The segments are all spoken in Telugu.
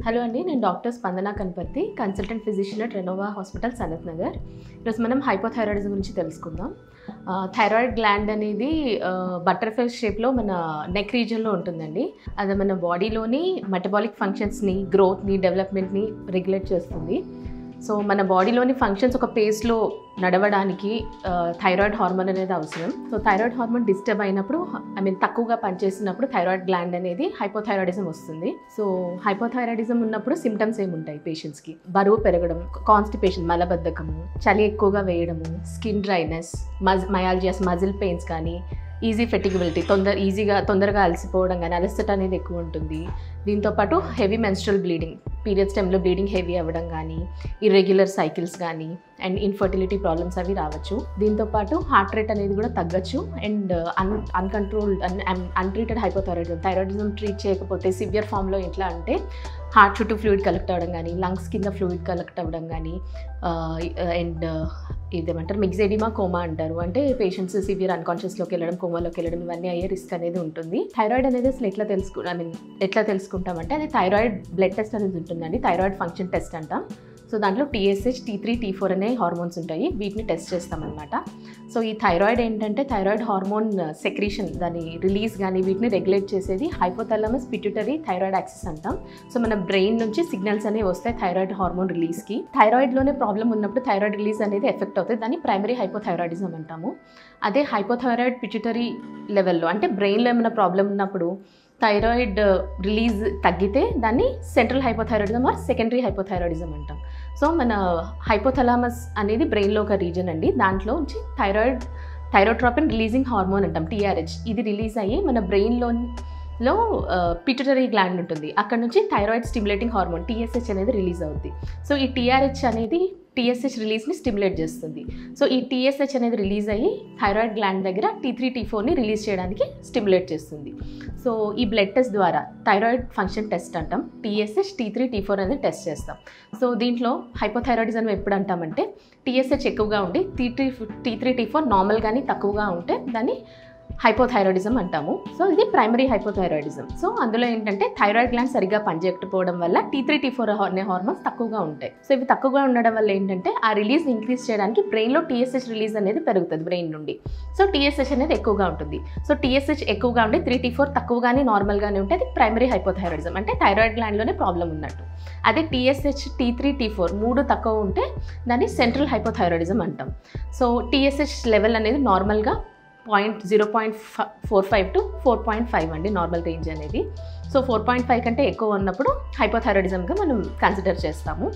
హలో అండి, నేను డాక్టర్ స్పందన Kanaparthi, consultant physician at Renova hospital Sanath Nagar. ఈరోజు మనం హైపోథైరాయిడిజం గురించి తెలుసుకుందాం. థైరాయిడ్ గ్లాండ్ అనేది బటర్ఫ్లై షేప్లో మన నెక్ రీజియన్లో ఉంటుందండి. అది మన బాడీలోని మెటబాలిక్ ఫంక్షన్స్ని, గ్రోత్ని, డెవలప్మెంట్ని రెగ్యులేట్ చేస్తుంది. సో మన బాడీలోని ఫంక్షన్స్ ఒక పేస్లో నడవడానికి థైరాయిడ్ హార్మోన్ అనేది అవసరం. సో థైరాయిడ్ హార్మోన్ డిస్టర్బ్ అయినప్పుడు, తక్కువగా పనిచేసినప్పుడు థైరాయిడ్ గ్లాండ్ అనేది హైపోథైరాయిడిజం వస్తుంది. సో హైపోథైరాయిడిజం ఉన్నప్పుడు సిమ్టమ్స్ ఏముంటాయి పేషెంట్స్కి? బరువు పెరగడం, కాన్స్టిపేషన్, మలబద్ధకము, చలి ఎక్కువగా వేయడము, skin dryness, myalgias, muscle pains కానీ, ఈజీ ఫెటిగబిలిటీ, తొందరగా అలసిపోవడం కానీ, అలసట అనేది ఎక్కువ ఉంటుంది. దీంతోపాటు హెవీ మెన్స్ట్రల్ బ్లీడింగ్, పీరియడ్స్ టైంలో బ్లీడింగ్ హెవీ అవ్వడం కానీ, ఇర్రెగ్యులర్ సైకిల్స్ కానీ, అండ్ ఇన్ఫర్టిలిటీ ప్రాబ్లమ్స్ అవి రావచ్చు. దీంతోపాటు హార్ట్ రేట్ అనేది కూడా తగ్గచ్చు. And uncontrolled untreated thyroidism treat చేయకపోతే సివియర్ ఫామ్లో ఎట్లా అంటే హార్ట్ చుట్టూ ఫ్లూయిడ్ కలెక్ట్ అవ్వడం కానీ, లంగ్స్ కింద ఫ్లూయిడ్ కలెక్ట్ అవ్వడం కానీ, అండ్ ఇదేమంటారు మిక్సెడిమా, కోమా అంటారు. అంటే పేషెంట్స్ సివియర్ అన్కాన్షియస్లోకి వెళ్ళడం, కోమాలోకి వెళ్ళడం, ఇవన్నీ అయ్యే రిస్క్ అనేది ఉంటుంది. థైరాయిడ్ అనేది అసలు ఎట్లా తెలుసుకుంటామంటే, అది థైరాయిడ్ బ్లడ్ టెస్ట్ అనేది ఉంటుందండి. థైరాయిడ్ ఫంక్షన్ టెస్ట్ అంటాం. సో దాంట్లో TSH, T3, T4 అనే హార్మోన్స్ ఉంటాయి. వీటిని టెస్ట్ చేస్తామన్నమాట. సో ఈ థైరాయిడ్ ఏంటంటే థైరాయిడ్ హార్మోన్ సెక్రీషన్, దాని రిలీజ్ కానీ వీటిని రెగ్యులేట్ చేసేది హైపోథాలమస్ పిట్యూటరీ థైరాయిడ్ యాక్సిస్ అంటాం. సో మన బ్రెయిన్ నుంచి సిగ్నల్స్ అనేవి వస్తాయి థైరాయిడ్ హార్మోన్ రిలీజ్కి. థైరాయిడ్లోనే ప్రాబ్లం ఉన్నప్పుడు థైరాయిడ్ రిలీజ్ అనేది ఎఫెక్ట్ అవుతుంది. దాన్ని ప్రైమరీ హైపోథైరాయిడిజం అంటాము. అదే హైపోథైరాయిడ్ పిట్యూటరీ లెవెల్లో, అంటే బ్రెయిన్లో ఏమైనా ప్రాబ్లం ఉన్నప్పుడు థైరాయిడ్ రిలీజ్ తగ్గితే దాన్ని central hypothyroidism or secondary hypothyroidism అంటాం. సో మన హైపోథలామస్ అనేది బ్రెయిన్లో ఒక రీజన్ అండి. దాంట్లో నుంచి థైరోట్రోపిన్ రిలీజింగ్ హార్మోన్ అంటాం, TRH. ఇది రిలీజ్ అయ్యి మన బ్రెయిన్లో పిట్యూటరీ గ్లాండ్ ఉంటుంది. అక్కడ నుంచి థైరాయిడ్ స్టిమ్యులేటింగ్ హార్మోన్ TSH అనేది రిలీజ్ అవుతుంది. సో ఈ TRH అనేది TSH రిలీజ్ని స్టిమ్యులేట్ చేస్తుంది. సో ఈ TSH అనేది రిలీజ్ అయ్యి థైరాయిడ్ గ్లాండ్ దగ్గర T3, T4ని రిలీజ్ చేయడానికి స్టిమ్యులేట్ చేస్తుంది. సో ఈ బ్లడ్ టెస్ట్ ద్వారా థైరాయిడ్ ఫంక్షన్ టెస్ట్ అంటాం. TSH, T3, T4 అనేది టెస్ట్ చేస్తాం. సో దీంట్లో హైపోథైరాయిడిజం ఎప్పుడు అంటామంటే, TSH ఎక్కువగా ఉండి T3, T4 నార్మల్ కానీ తక్కువగా ఉంటే దాన్ని హైపోథైరాయిడిజం అంటాము. సో ఇది ప్రైమరీ హైపోథైరాయిడిజం. సో అందులో ఏంటంటే థైరాయిడ్ గ్లాండ్ సరిగ్గా పనిచేయకపోవడం వల్ల T3, T4 అనే హార్మోన్స్ తక్కువగా ఉంటాయి. సో ఇవి తక్కువగా ఉండడం వల్ల ఏంటంటే ఆ రిలీజ్ ఇంక్రీజ్ చేయడానికి బ్రెయిన్లో TSH రిలీజ్ అనేది పెరుగుతుంది బ్రెయిన్ నుండి. సో TSH అనేది ఎక్కువగా ఉంటుంది. సో TSH ఎక్కువగా ఉండి 3, T4 తక్కువగానే నార్మల్గానే ఉంటే అది ప్రైమరీ హైపోథైరాయిడిజం, అంటే థైరాయిడ్ గ్లాండ్లోనే ప్రాబ్లం ఉన్నట్టు. అదే TSH, T3, T4 మూడు తక్కువ ఉంటే దాన్ని సెంట్రల్ హైపోథైరాయిడిజం అంటాం. సో TSH లెవెల్ అనేది నార్మల్గా 0.45 to 4.5 అండి నార్మల్ రేంజ్ అనేది. సో 4.5 కంటే ఎక్కువ ఉన్నప్పుడు హైపోథైరాయిడిజంగా మనం కన్సిడర్ చేస్తాము.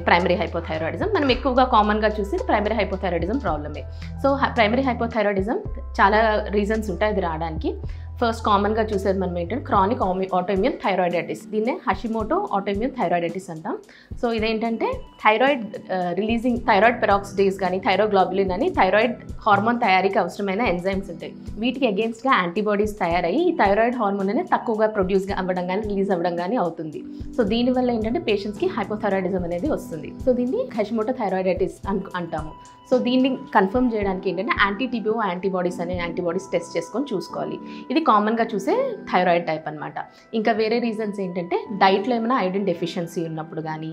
ప్రైమరీ హైపోథైరాయిడిజం మనం ఎక్కువగా కామన్గా చూసేది ప్రైమరీ హైపోథైరాయిడిజం ప్రాబ్లమే. సో ప్రైమరీ హైపోథైరాయిడిజం చాలా రీజన్స్ ఉంటాయి అది రావడానికి. ఫస్ట్ కామన్గా చూసేది మనం ఏంటంటే క్రానిక్ ఆటోఇమ్యూన్ థైరాయిడైటిస్. దీన్నే హషిమోటో ఆటోఇమ్యూన్ థైరాయిడైటిస్ అంటాం. సో ఇదేంటంటే థైరాయిడ్ పెరాక్సిడేస్ కానీ, థైరోగ్లోబులిన్ అని థైరాయిడ్ హార్మోన్ తయారీకి అవసరమైన ఎంజైమ్స్ ఉంటాయి. వీటికి అగేన్స్ట్గా యాంటీబాడీస్ తయారయ్యి ఈ థైరాయిడ్ హార్మోన్ అనేది తక్కువగా ప్రొడ్యూస్ అవ్వడం కానీ, రిలీజ్ అవ్వడం కానీ అవుతుంది. సో దీనివల్ల ఏంటంటే పేషెంట్స్కి హైపోథైరాయిడిజం అనేది వస్తుంది. సో దీన్ని హషిమోటో థైరాయిడైటిస్ అంటాము. సో దీన్ని కన్ఫర్మ్ చేయడానికి ఏంటంటే యాంటీ-TPO యాంటీబాడీస్ అనే యాంటీబాడీస్ టెస్ట్ చేసుకొని చూసుకోవాలి. ఇది కామన్గా చూసే థైరాయిడ్ టైప్ అనమాట. ఇంకా వేరే రీజన్స్ ఏంటంటే డైట్లో ఏమైనా ఐరన్ డెఫిషియన్సీ ఉన్నప్పుడు కానీ,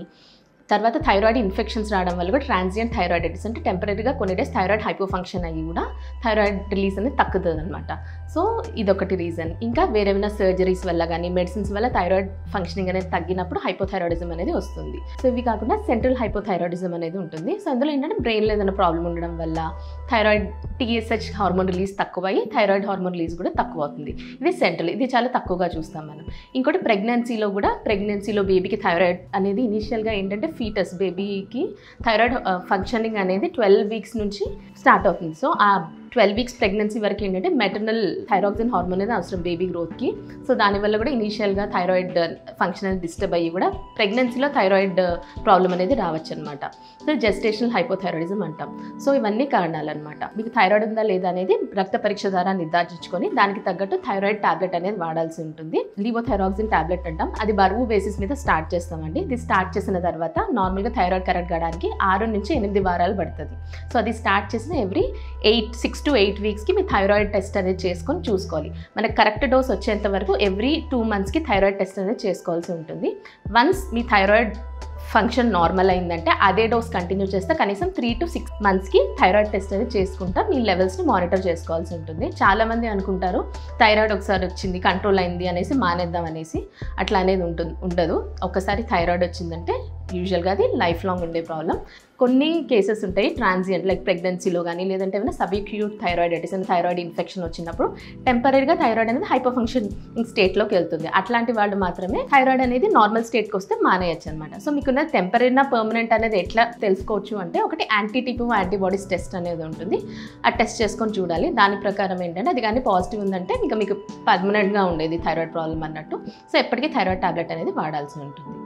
తర్వాత థైరాయిడ్ ఇన్ఫెక్షన్స్ రావడం వల్ల కూడా ట్రాన్సియంట్ థైరాయిడైటిస్, అంటే టెంపరీగా కొన్ని డేస్ థైరాయిడ్ హైపోఫంక్షన్ అయ్యి కూడా థైరాయిడ్ రిలీజ్ అనేది తగ్గుతుంది అనమాట. సో ఇదొకటి రీజన్. ఇంకా వేరేమైనా సర్జరీస్ వల్ల కానీ, మెడిసిన్స్ వల్ల థైరాయిడ్ ఫంక్షనింగ్ అనేది తగ్గినప్పుడు హైపోథైరాయిడిజం అనేది వస్తుంది. సో ఇవి కాకుండా సెంట్రల్ హైపోథైరాయిడిజం అనేది ఉంటుంది. సో అందులో ఏంటంటే బ్రెయిన్లో ఏదైనా ప్రాబ్లం ఉండడం వల్ల థైరాయిడ్ TSH హార్మోన్ రిలీజ్ తక్కువ అయ్యి థైరాయిడ్ హార్మోన్ రిలీజ్ కూడా తక్కువ అవుతుంది. ఇది సెంట్రల్, ఇది చాలా తక్కువగా చూస్తాం మనం. ఇంకోటి ప్రెగ్నెన్సీలో బేబీకి థైరాయిడ్ అనేది ఇనీషియల్గా ఏంటంటే బేబీకి థైరాయిడ్ ఫంక్షనింగ్ అనేది 12 వీక్స్ నుంచి స్టార్ట్ అవుతుంది. సో ఆ 12 వీక్స్ ప్రెగ్నెన్సీ వరకు ఏంటంటే మెటర్నల్ థైరాక్సిన్ హార్మోన్ అనేది అవసరం బేబీ గ్రోత్కి. సో దానివల్ల కూడా ఇనీషియల్గా థైరాయిడ్ ఫంక్షన్ అనేది డిస్టర్బ్ అయ్యి కూడా ప్రెగ్నెన్సీలో థైరాయిడ్ ప్రాబ్లం అనేది రావచ్చు అనమాట. సో జెస్టేషనల్ హైపోథైరాయిడిజం అంటాం. సో ఇవన్నీ కారణాలు అనమాట. మీకు థైరాయిడ్ ఉందా లేదా అనేది రక్త పరీక్ష ద్వారా నిర్ధారించుకొని దానికి తగ్గట్టు థైరాయిడ్ టాబ్లెట్ అనేది వాడాల్సి ఉంటుంది. లీవోథైరాక్సిన్ టాబ్లెట్ అంటాం. అది బరువు బేసిస్ మీద స్టార్ట్ చేస్తామండి. ఇది స్టార్ట్ చేసిన తర్వాత నార్మల్గా థైరాయిడ్ కరెక్ట్ కావడానికి 6 నుంచి 8 వారాలు పడుతుంది. సో అది స్టార్ట్ చేసిన ఎవ్రీ 6 6 to 8 వీక్స్కి మీ థైరాయిడ్ టెస్ట్ అనేది చేసుకొని చూసుకోవాలి. మనకు కరెక్ట్ డోస్ వచ్చేంత వరకు ఎవ్రీ 2 మంత్స్కి థైరాయిడ్ టెస్ట్ అనేది చేసుకోవాల్సి ఉంటుంది. వన్స్ మీ థైరాయిడ్ ఫంక్షన్ నార్మల్ అయిందంటే అదే డోస్ కంటిన్యూ చేస్తే కనీసం 3 to 6 మంత్స్కి థైరాయిడ్ టెస్ట్ అనేది చేసుకుంటా మీ లెవెల్స్ని మానిటర్ చేసుకోవాల్సి ఉంటుంది. చాలామంది అనుకుంటారు థైరాయిడ్ ఒకసారి వచ్చింది కంట్రోల్ అయింది అనేసి మానేద్దాం అనేసి. అట్లా అనేది ఉండదు. ఒకసారి థైరాయిడ్ వచ్చిందంటే యూజువల్గా అది లైఫ్ లాంగ్ ఉండే ప్రాబ్లం. కొన్ని కేసెస్ ఉంటాయి ట్రాన్సియంట్, లైక్ ప్రెగ్నెన్సీలో కానీ లేదంటే ఏమైనా సబ్అక్యూట్ థైరాయిడైటిస్ అని థైరాయిడ్ ఇన్ఫెక్షన్ వచ్చినప్పుడు టెంపరీగా థైరాయిడ్ అనేది హైపర్ ఫంక్షనింగ్ స్టేట్లోకి వెళ్తుంది. అట్లాంటి వాళ్ళు మాత్రమే థైరాయిడ్ అనేది నార్మల్ స్టేట్కి వస్తే మానేయచ్చు అనమాట. సో మీకున్న టెంపరీనా పర్మనెంట్ అనేది ఎట్లా తెలుసుకోవచ్చు అంటే ఒకటి యాంటీటీపీ యాంటీబాడీస్ టెస్ట్ అనేది ఉంటుంది. ఆ టెస్ట్ చేసుకొని చూడాలి. దాని ప్రకారం ఏంటంటే అది కానీ పాజిటివ్ ఉందంటే ఇంకా మీకు పర్మనెంట్గా ఉండేది థైరాయిడ్ ప్రాబ్లం అన్నట్టు. సో ఎప్పటికీ థైరాయిడ్ టాబ్లెట్ అనేది వాడాల్సి ఉంటుంది.